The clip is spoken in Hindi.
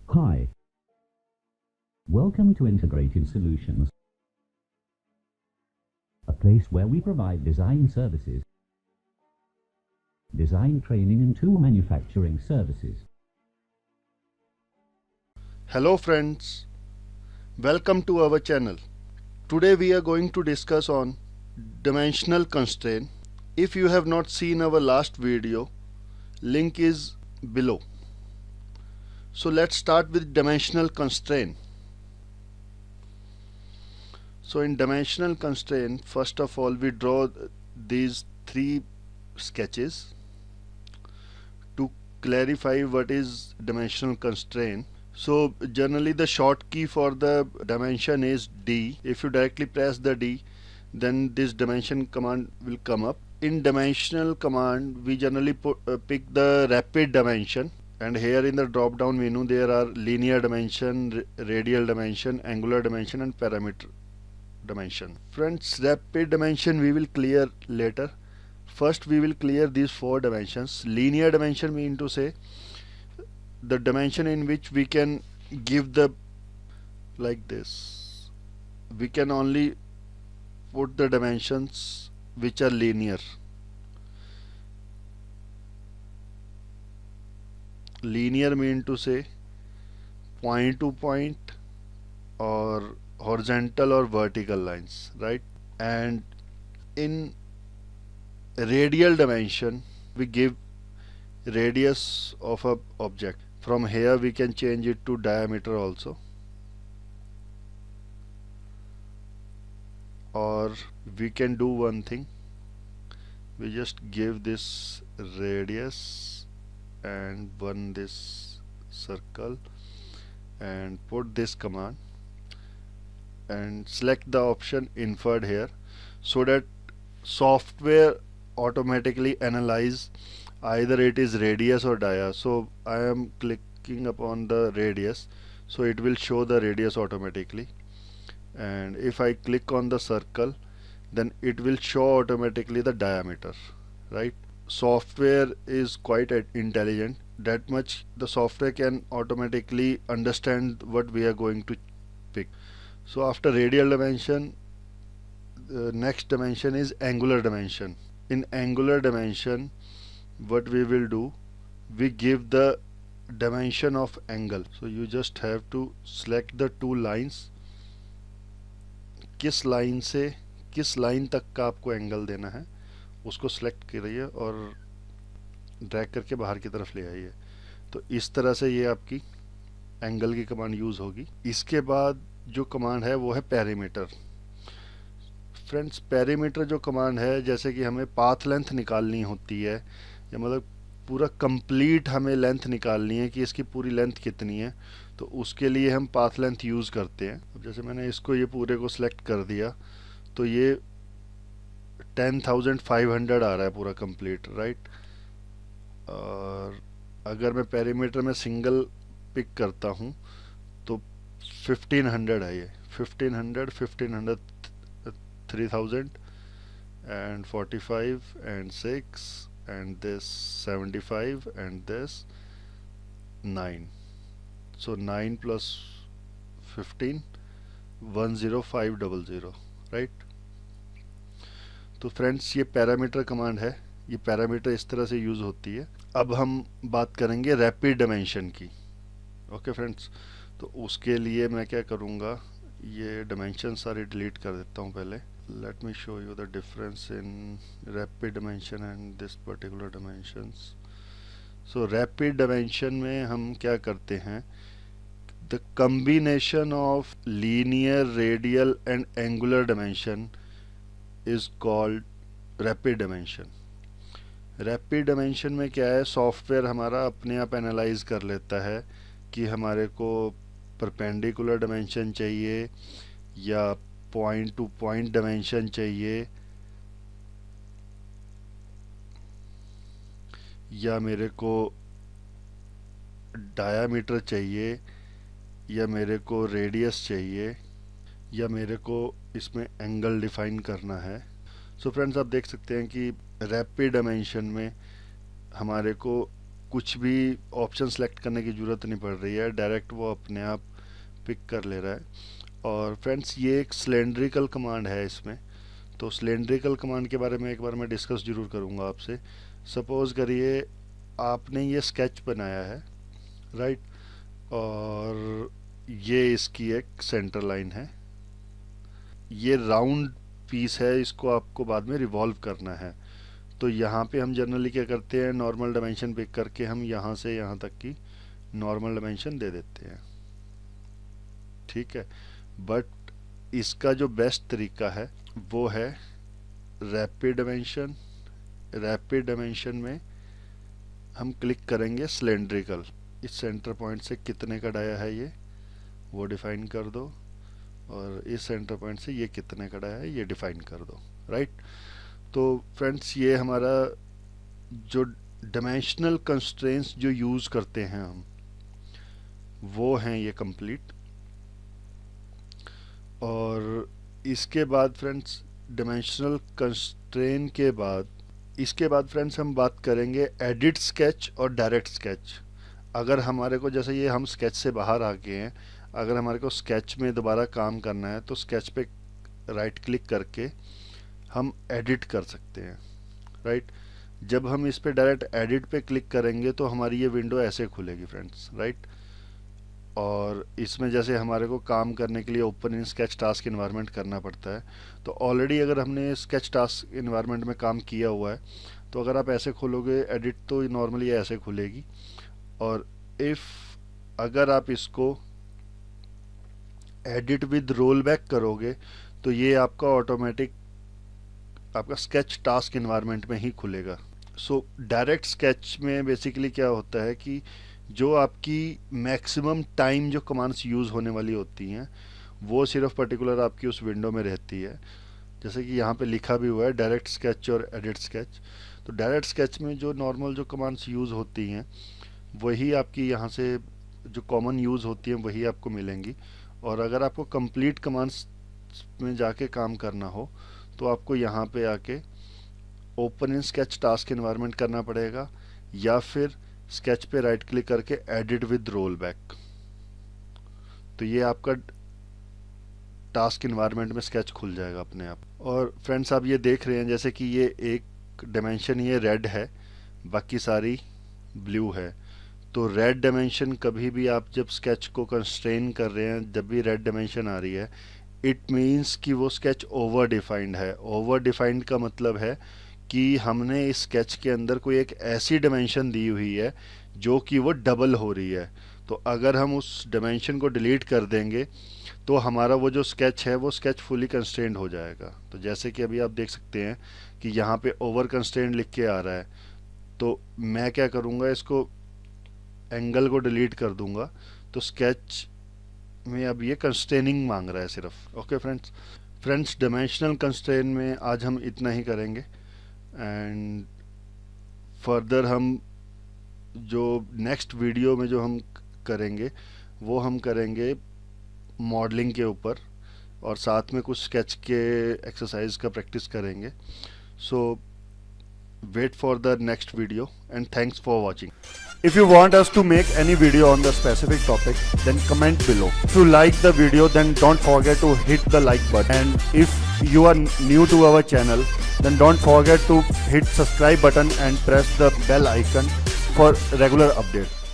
Hi, welcome to Integrated Solutions, a place where we provide design services, design training and tool manufacturing services. Hello friends, welcome to our channel. Today we are going to discuss on dimensional constraint. If you have not seen our last video, link is below. So let's start with dimensional constraint. So in dimensional constraint, first of all we draw these three sketches to clarify what is dimensional constraint. So generally the short key for the dimension is D. If you directly press the D, then this dimension command will come up. In dimensional command we generally pick the rapid dimension, and here in the drop down menu there are linear dimension, radial dimension, angular dimension and parameter dimension. Friends, rapid dimension we will clear later. First we will clear these four dimensions. Linear dimension mean to say the dimension in which we can give the like this. We can only put the dimensions which are linear. Linear mean to say point to point or horizontal or vertical lines, right? And in radial dimension we give radius of a object. From here we can change it to diameter also, or we can do one thing, we just give this radius and run this circle and put this command and select the option inferred here, so that software automatically analyze either it is radius or dia. So I am clicking upon the radius, so it will show the radius automatically, and if I click on the circle then it will show automatically the diameter, right? Software is quite intelligent, that much the software can automatically understand what we are going to pick. So after radial dimension, the next dimension is angular dimension. In angular dimension what we will do, we give the dimension of angle. So you just have to select the two lines, किस लाइन से किस लाइन तक का आपको एंगल देना है उसको सिलेक्ट करिए और ड्रैग करके बाहर की तरफ ले आइए. तो इस तरह से ये आपकी एंगल की कमांड यूज़ होगी. इसके बाद जो कमांड है वो है पेरीमीटर. फ्रेंड्स, पेरीमीटर जो कमांड है, जैसे कि हमें पाथ लेंथ निकालनी होती है, या मतलब पूरा कंप्लीट हमें लेंथ निकालनी है कि इसकी पूरी लेंथ कितनी है, तो उसके लिए हम पाथ लेंथ यूज़ करते हैं. अब जैसे मैंने इसको ये पूरे को सिलेक्ट कर दिया तो ये 10,500 आ रहा है पूरा कंप्लीट, राइट. और अगर मैं पेरीमीटर में सिंगल पिक करता हूँ तो 1500 है ये. 1500, 1500, 3000 and 45 and 6 and this 75 and this 9. So 9 plus 15, 10500, right. तो फ्रेंड्स, ये पैरामीटर कमांड है. ये पैरामीटर इस तरह से यूज़ होती है. अब हम बात करेंगे रैपिड डायमेंशन की. ओके फ्रेंड्स, तो उसके लिए मैं क्या करूँगा, ये डायमेंशन सारे डिलीट कर देता हूँ पहले. Let me show you the difference in rapid dimension and this particular dimensions. So rapid dimension में हम क्या करते हैं, the combination of linear, radial and angular dimension is called rapid dimension. Rapid dimension में क्या है, सॉफ्टवेयर हमारा अपने आप एनालाइज कर लेता है कि हमारे को परपेंडिकुलर डायमेंशन चाहिए या पॉइंट टू पॉइंट डायमेंशन चाहिए, या मेरे को डायामीटर चाहिए, या मेरे को रेडियस चाहिए, या मेरे को इसमें एंगल डिफाइन करना है. सो फ्रेंड्स, आप देख सकते हैं कि रैपिड डायमेंशन में हमारे को कुछ भी ऑप्शन सेलेक्ट करने की ज़रूरत नहीं पड़ रही है, डायरेक्ट वो अपने आप पिक कर ले रहा है। और फ्रेंड्स ये एक सिलेंड्रिकल कमांड है इसमें, तो सिलेंड्रिकल कमांड के बारे में एक बार मैं डिस्कस जरूर करूँगा आपसे। सपोज़ करिए आपने ये स्केच बनाया है, राइट, और ये इसकी एक सेंटर लाइन है, ये राउंड पीस है, इसको आपको बाद में रिवॉल्व करना है। तो यहाँ पे हम जनरली क्या करते हैं, नॉर्मल डायमेंशन पिक करके हम यहाँ से यहाँ तक की नॉर्मल डायमेंशन दे देते हैं, ठीक है। बट इसका जो बेस्ट तरीका है वो है रैपिड डायमेंशन। रैपिड डायमेंशन में हम क्लिक करेंगे सिलेंड्रिकल, इस सेंटर पॉइंट से कितने का डाया है ये वो डिफाइन कर दो, और इस सेंटर पॉइंट से ये कितने का डाया है ये डिफाइन कर दो, राइट। तो फ्रेंड्स ये हमारा जो डायमेंशनल कंस्ट्रेंट्स जो यूज़ करते हैं हम, वो हैं ये कंप्लीट। और इसके बाद फ्रेंड्स डायमेंशनल कंस्ट्रेंट के बाद, इसके बाद फ्रेंड्स हम बात करेंगे एडिट स्केच और डायरेक्ट स्केच। अगर हमारे को, जैसे ये हम स्केच से बाहर आ गए हैं, अगर हमारे को स्केच में दोबारा काम करना है तो स्केच पे राइट क्लिक करके हम एडिट कर सकते हैं, राइट। जब हम इस पे डायरेक्ट एडिट पे क्लिक करेंगे तो हमारी ये विंडो ऐसे खुलेगी फ्रेंड्स, राइट। और इसमें जैसे हमारे को काम करने के लिए open in sketch task environment करना पड़ता है, तो ऑलरेडी अगर हमने स्केच टास्क इन्वायरमेंट में काम किया हुआ है तो अगर आप ऐसे खोलोगे एडिट तो नॉर्मली ऐसे खुलेगी। और अगर आप इसको एडिट विद रोल बैक करोगे तो ये आपका ऑटोमेटिक आपका स्केच टास्क इन्वायरमेंट में ही खुलेगा। सो डायरेक्ट स्केच में बेसिकली क्या होता है कि जो आपकी मैक्सिमम टाइम जो कमांड्स यूज़ होने वाली होती हैं वो सिर्फ पर्टिकुलर आपकी उस विंडो में रहती है। जैसे कि यहाँ पे लिखा भी हुआ है डायरेक्ट स्केच और एडिट स्केच। तो डायरेक्ट स्केच में जो नॉर्मल जो कमांड्स यूज़ होती हैं वही आपकी यहाँ से जो कॉमन यूज़ होती हैं वही आपको मिलेंगी। और अगर आपको कंप्लीट कमांड्स में जाके काम करना हो तो आपको यहाँ पे आके open in sketch task environment करना पड़ेगा, या फिर स्केच पे राइट क्लिक करके एडिट विद रोल बैक। तो ये आपका टास्क इन्वायरमेंट में स्केच खुल जाएगा अपने आप। और फ्रेंड्स आप ये देख रहे हैं जैसे कि ये एक डायमेंशन ये रेड है, बाकी सारी ब्लू है। तो रेड डायमेंशन कभी भी आप जब स्केच को कंस्ट्रेन कर रहे हैं, जब भी रेड डायमेंशन आ रही है, इट मीन्स कि वो स्केच ओवर डिफाइंड है। ओवर डिफाइंड का मतलब है कि हमने इस स्केच के अंदर कोई एक ऐसी डायमेंशन दी हुई है जो कि वो डबल हो रही है। तो अगर हम उस डायमेंशन को डिलीट कर देंगे तो हमारा वो जो स्केच है वो स्केच फुली कंस्ट्रेंड हो जाएगा। तो जैसे कि अभी आप देख सकते हैं कि यहाँ पे ओवर कंस्ट्रेंड लिख के आ रहा है, तो मैं क्या करूँगा, इसको एंगल को डिलीट कर दूंगा, तो स्केच में अब ये कंस्ट्रेनिंग मांग रहा है सिर्फ। ओके फ्रेंड्स डायमेंशनल कंस्ट्रेन में आज हम इतना ही करेंगे, एंड फर्दर हम जो नेक्स्ट वीडियो में जो हम करेंगे वो हम करेंगे मॉडलिंग के ऊपर, और साथ में कुछ स्केच के एक्सरसाइज का प्रैक्टिस करेंगे। सो wait for the next video, and thanks for watching. If you want us to make any video on the specific topic, then comment below. If you like the video, then don't forget to hit the like button, and if you are new to our channel, then don't forget to hit subscribe button and press the bell icon for regular updates.